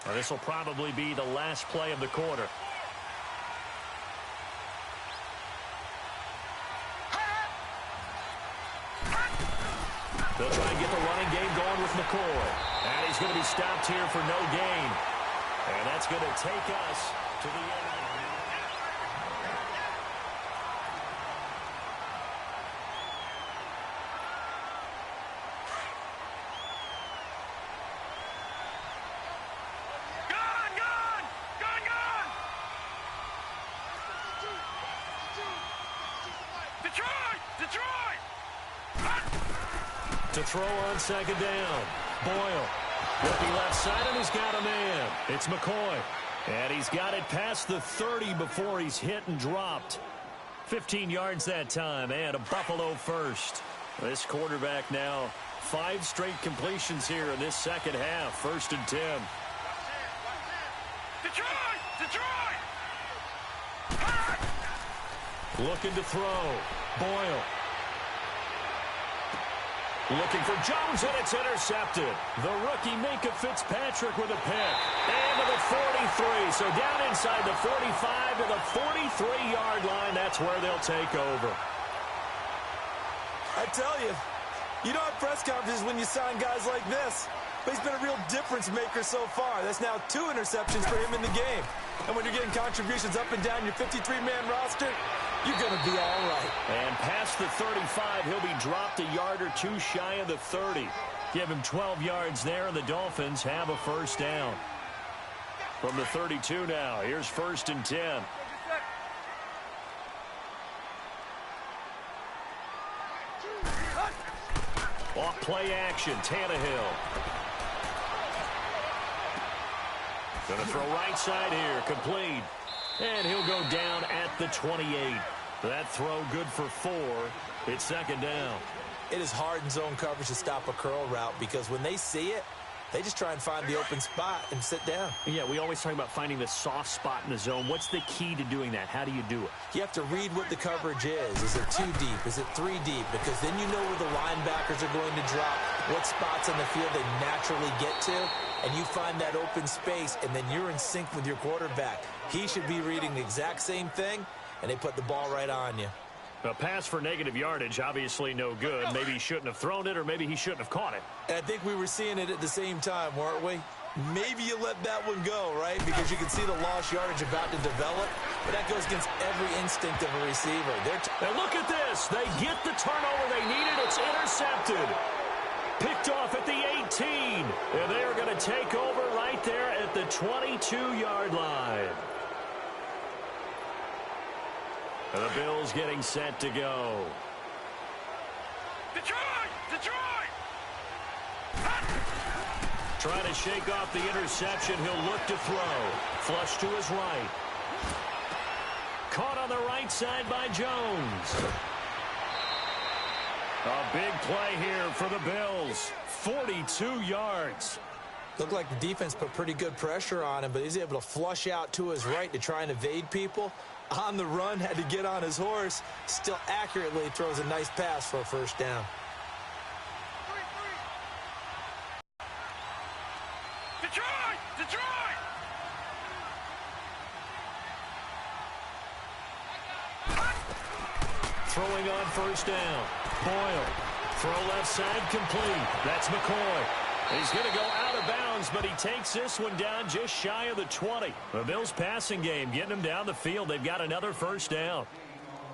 Well, this will probably be the last play of the quarter. They'll try and get the running game going with McCoy. And he's going to be stopped here for no gain. And that's going to take us to the end. To throw on 2nd down. Boyle looking left side, and he's got a man. It's McCoy. And he's got it past the 30 before he's hit and dropped. 15 yards that time, and a Buffalo first. This quarterback now 5 straight completions here in this second half. 1st and 10. Looking to throw. Boyle. Looking for Jones, and it's intercepted. The rookie Minkah Fitzpatrick with a pick. And to the 43. So down inside the 45 to the 43-yard line. That's where they'll take over. I tell you, you don't have press conferences when you sign guys like this. But he's been a real difference maker so far. That's now 2 interceptions for him in the game. And when you're getting contributions up and down your 53-man roster, you're going to be all right. And past the 35, he'll be dropped a yard or 2 shy of the 30. Give him 12 yards there, and the Dolphins have a 1st down. From the 32 now, here's 1st and 10. Off play action, Tannehill. Going to throw right side here, complete. And he'll go down at the 28. That throw good for 4. It's 2nd down. It is hard in zone coverage to stop a curl route because when they see it, they just try and find the open spot and sit down. Yeah, we always talk about finding the soft spot in the zone. What's the key to doing that? How do you do it? You have to read what the coverage is. Is it 2 deep? Is it 3 deep? Because then you know where the linebackers are going to drop, what spots on the field they naturally get to, and you find that open space, and then you're in sync with your quarterback. He should be reading the exact same thing, and they put the ball right on you. A pass for negative yardage, obviously no good. Maybe he shouldn't have thrown it, or maybe he shouldn't have caught it. And I think we were seeing it at the same time, weren't we? Maybe you let that one go, right? Because you can see the lost yardage about to develop, but that goes against every instinct of a receiver. And look at this. They get the turnover they needed. It's intercepted. Picked off at the 18. And they are going to take over right there at the 22-yard line. And the Bills getting set to go. Detroit! Trying to shake off the interception. He'll look to throw. Flush to his right. Caught on the right side by Jones. A big play here for the Bills. 42 yards. Looked like the defense put pretty good pressure on him, but he's able to flush out to his right to try and evade people. On the run, had to get on his horse. Still accurately throws a nice pass for a 1st down. Detroit! Throwing on 1st down. Boyle. Throw left side complete. That's McCoy. He's going to go out of bounds, but he takes this one down just shy of the 20. The Bills' passing game getting them down the field. They've got another first down.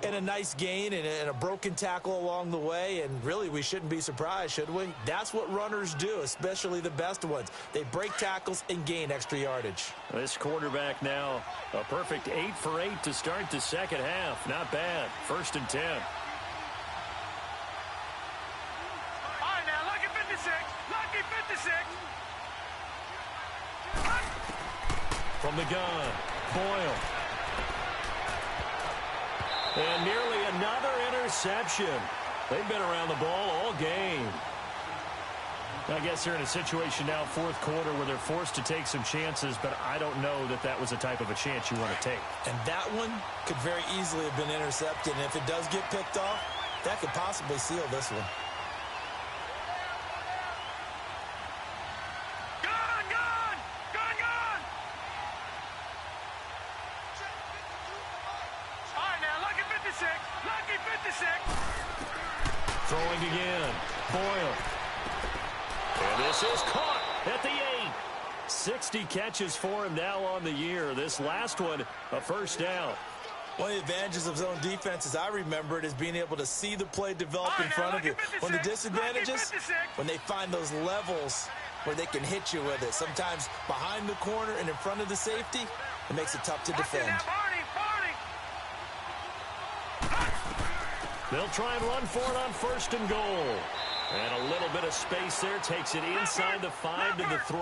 And a nice gain and a broken tackle along the way, and really we shouldn't be surprised, should we? That's what runners do, especially the best ones. They break tackles and gain extra yardage. This quarterback now a perfect 8 for 8 to start the second half. Not bad. 1st and 10. All right, now, lucky 56. Lucky 56. From the gun, Boyle. And nearly another interception. They've been around the ball all game. I guess they're in a situation now, 4th quarter, where they're forced to take some chances, but I don't know that that was the type of a chance you want to take. And that one could very easily have been intercepted, and if it does get picked off, that could possibly seal this one. Throwing again. Boyle. And this is caught at the 8. 60 catches for him now on the year. This last one, a first down. One of the advantages of zone defense, as I remember it, is being able to see the play develop in front of you. One of the disadvantages, when they find those levels where they can hit you with it. Sometimes behind the corner and in front of the safety, it makes it tough to defend. They'll try and run for it on 1st and goal. And a little bit of space there takes it inside the 5 to the 3.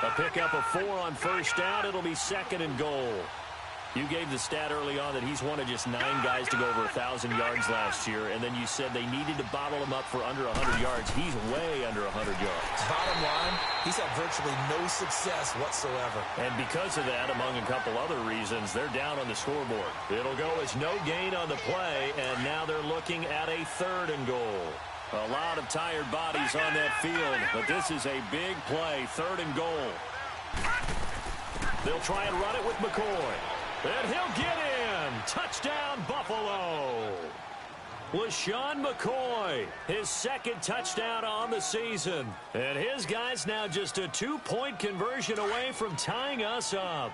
A pickup of 4 on 1st down. It'll be 2nd and goal. You gave the stat early on that he's one of just 9 guys to go over 1,000 yards last year, and then you said they needed to bottle him up for under 100 yards. He's way under 100 yards. Bottom line, he's had virtually no success whatsoever. And because of that, among a couple other reasons, they're down on the scoreboard. It'll go as no gain on the play, and now they're looking at a 3rd and goal. A lot of tired bodies on that field, but this is a big play, 3rd and goal. They'll try and run it with McCoy. And he'll get in. Touchdown, Buffalo. LaShawn McCoy, his 2nd touchdown on the season. And his guys now just a 2-point conversion away from tying us up.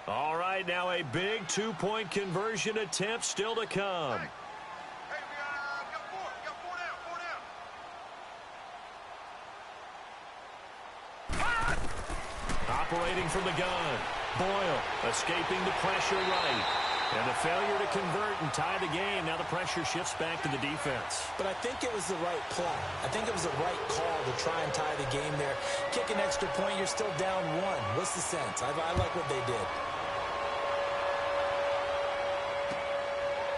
All right, now a big 2-point conversion attempt still to come. Hey, we got 4. We got 4 down. Operating from the gun. Boyle escaping the pressure right. And the failure to convert and tie the game. Now the pressure shifts back to the defense. But I think it was the right play. I think it was the right call to try and tie the game there. Kick an extra point, you're still down 1. What's the sense? I like what they did.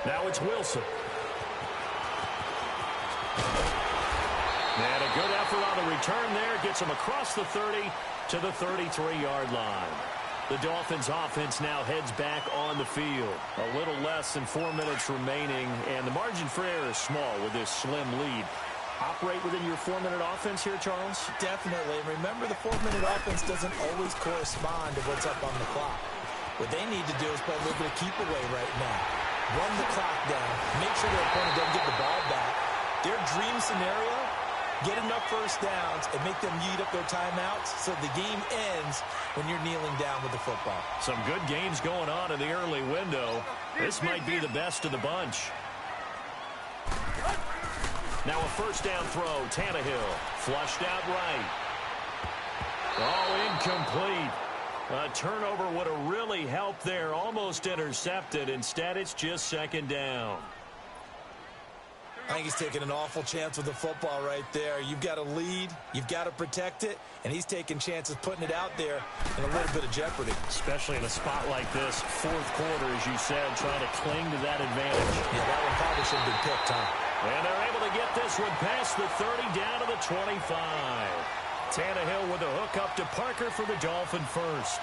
Now it's Wilson. And a good effort on the return there. Gets him across the 30 to the 33-yard line. The Dolphins offense now heads back on the field. A little less than 4 minutes remaining, and the margin for error is small with this slim lead. Operate within your 4-minute offense here, Charles? Definitely. Remember, the 4-minute offense doesn't always correspond to what's up on the clock. What they need to do is play a little bit of keep away right now. Run the clock down. Make sure their opponent doesn't get the ball back. Their dream scenario, get enough first downs and make them eat up their timeouts so the game ends when you're kneeling down with the football. Some good games going on in the early window. This might be the best of the bunch. Now a 1st down throw. Tannehill flushed out right. Oh, incomplete. A turnover would have really helped there. Almost intercepted. Instead, it's just 2nd down. I think he's taking an awful chance with the football right there. You've got to lead, you've got to protect it, and he's taking chances putting it out there in a little bit of jeopardy. Especially in a spot like this, 4th quarter, as you said, trying to cling to that advantage. Yeah, that one probably should have been picked, huh? And they're able to get this one past the 30 down to the 25. Tannehill with a hook up to Parker for the Dolphin first.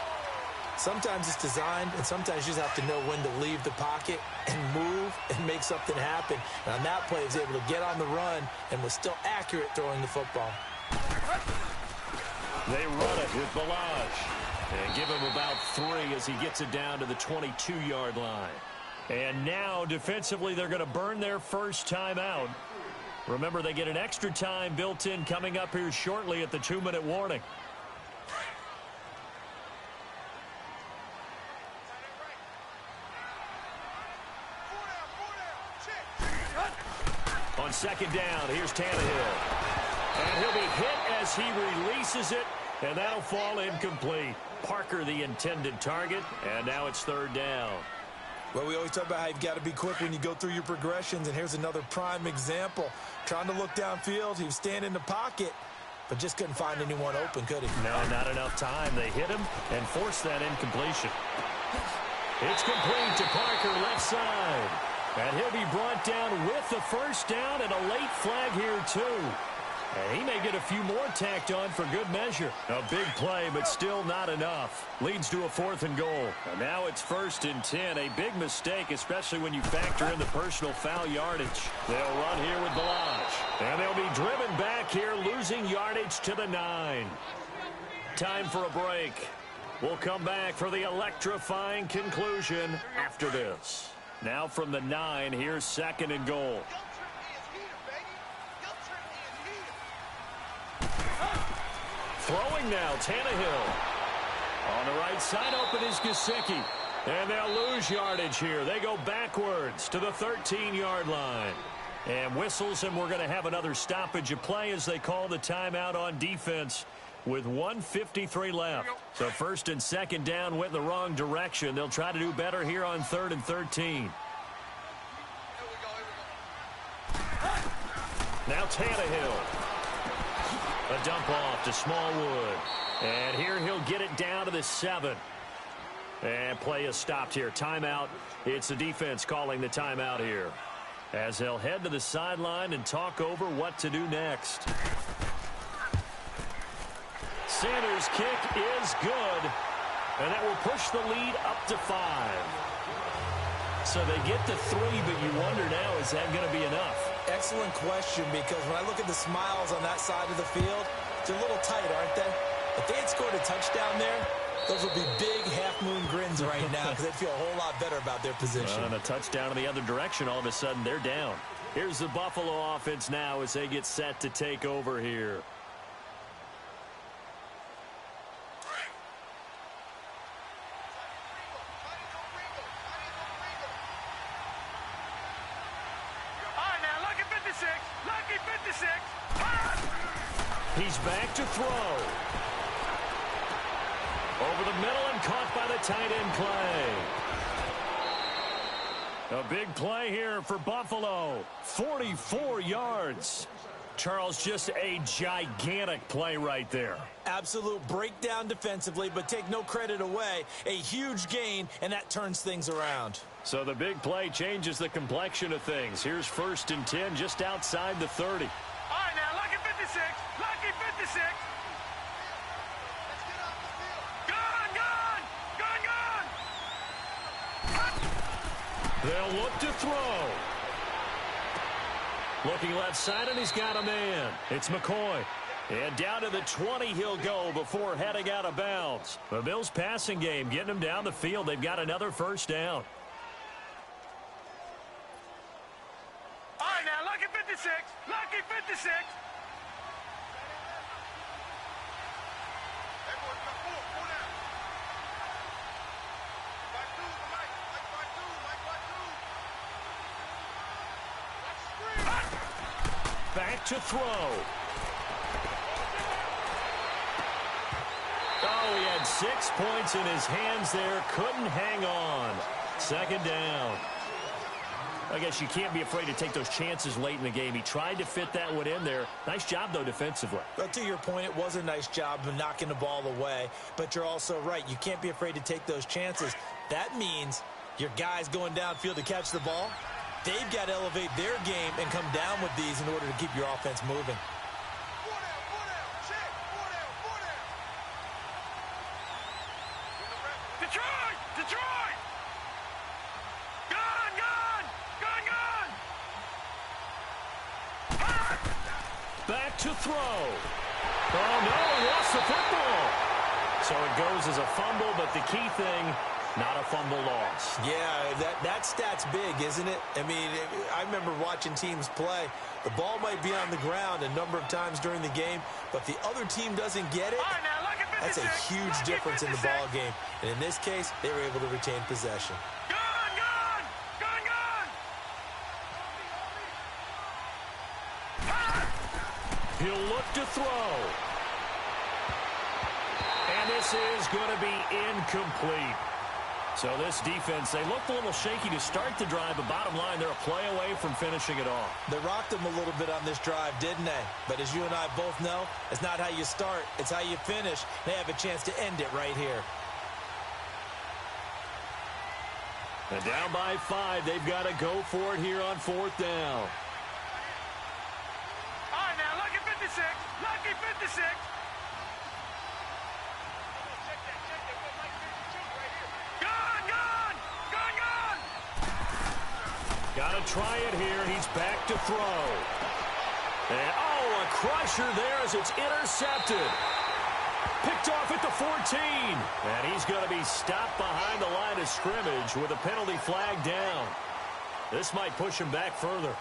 Sometimes it's designed, and sometimes you just have to know when to leave the pocket and move and make something happen. And on that play, he was able to get on the run and was still accurate throwing the football. They run it with Balaj. And give him about 3 as he gets it down to the 22-yard line. And now, defensively, they're going to burn their first timeout. Remember, they get an extra time built in coming up here shortly at the 2-minute warning. On second down, here's Tannehill. And he'll be hit as he releases it, and that'll fall incomplete. Parker, the intended target, and now it's third down. Well, we always talk about how you've got to be quick when you go through your progressions, and here's another prime example. Trying to look downfield, he was standing in the pocket, but just couldn't find anyone open, could he? No, not enough time. They hit him and forced that incompletion. It's complete to Parker, left side. And he'll be brought down with the first down and a late flag here, too. And he may get a few more tacked on for good measure. A big play, but still not enough. Leads to a 4th and goal. And now it's 1st and 10. A big mistake, especially when you factor in the personal foul yardage. They'll run here with Balaj. And they'll be driven back here, losing yardage to the 9. Time for a break. We'll come back for the electrifying conclusion after this. Now from the 9, here's 2nd and goal. Throwing now, Tannehill. On the right side, open is Gesicki. And they'll lose yardage here. They go backwards to the 13-yard line. And whistles, and we're going to have another stoppage of play as they call the timeout on defense with 1:53 left. So 1st and 2nd down went in the wrong direction. They'll try to do better here on 3rd and 13. Now Tannehill. A dump off to Smallwood. And here he'll get it down to the 7. And play is stopped here. Timeout. It's the defense calling the timeout here, as they'll head to the sideline and talk over what to do next. Sanders' kick is good, and that will push the lead up to 5. So they get to 3, but you wonder now, is that going to be enough? Excellent question, because when I look at the smiles on that side of the field, they're a little tight, aren't they? If they had scored a touchdown there, those would be big half-moon grins right now, because they'd feel a whole lot better about their position. And a touchdown in the other direction, all of a sudden they're down. Here's the Buffalo offense now as they get set to take over here. He's back to throw. Over the middle and caught by the tight end play. A big play here for Buffalo. 44 yards. Charles, just a gigantic play right there. Absolute breakdown defensively, but take no credit away. A huge gain, and that turns things around. So the big play changes the complexion of things. Here's 1st and 10 just outside the 30. All right, now, lucky 56. Lucky 56. They'll look to throw. Looking left side, and he's got a man. It's McCoy. And down to the 20 he'll go before heading out of bounds. The Bills' passing game getting them down the field. They've got another first down. All right, now, lucky 56. Lucky 56. Back to throw. Oh, he had 6 points in his hands there. Couldn't hang on. 2nd down. I guess you can't be afraid to take those chances late in the game. He tried to fit that one in there. Nice job, though, defensively. But to your point, it was a nice job of knocking the ball away. But you're also right. You can't be afraid to take those chances. That means your guys going downfield to catch the ball, they've got to elevate their game and come down with these in order to keep your offense moving. Detroit! Detroit! Gone! Back to throw. Oh, no, he lost the football. So it goes as a fumble, but the key thing, Not a fumble loss. Yeah, that stat's big, isn't it? I mean, I remember watching teams play. The ball might be on the ground a number of times during the game, but the other team doesn't get it. All right, now, look at 56. That's a huge Lucky difference in the 56. ball game. And in this case, they were able to retain possession. Gone, gone, gone, gone. He'll look to throw. And this is going to be incomplete. So this defense, they looked a little shaky to start the drive, but bottom line, they're a play away from finishing it off. They rocked them a little bit on this drive, didn't they? But as you and I both know, it's not how you start, it's how you finish. They have a chance to end it right here. And down by 5, they've got to go for it here on 4th down. All right, now, lucky 56. Lucky 56. Gone, gone, gone, gone. Got to try it here. He's back to throw. And, oh, a crusher there as it's intercepted. Picked off at the 14. And he's going to be stopped behind the line of scrimmage with a penalty flag down. This might push him back further.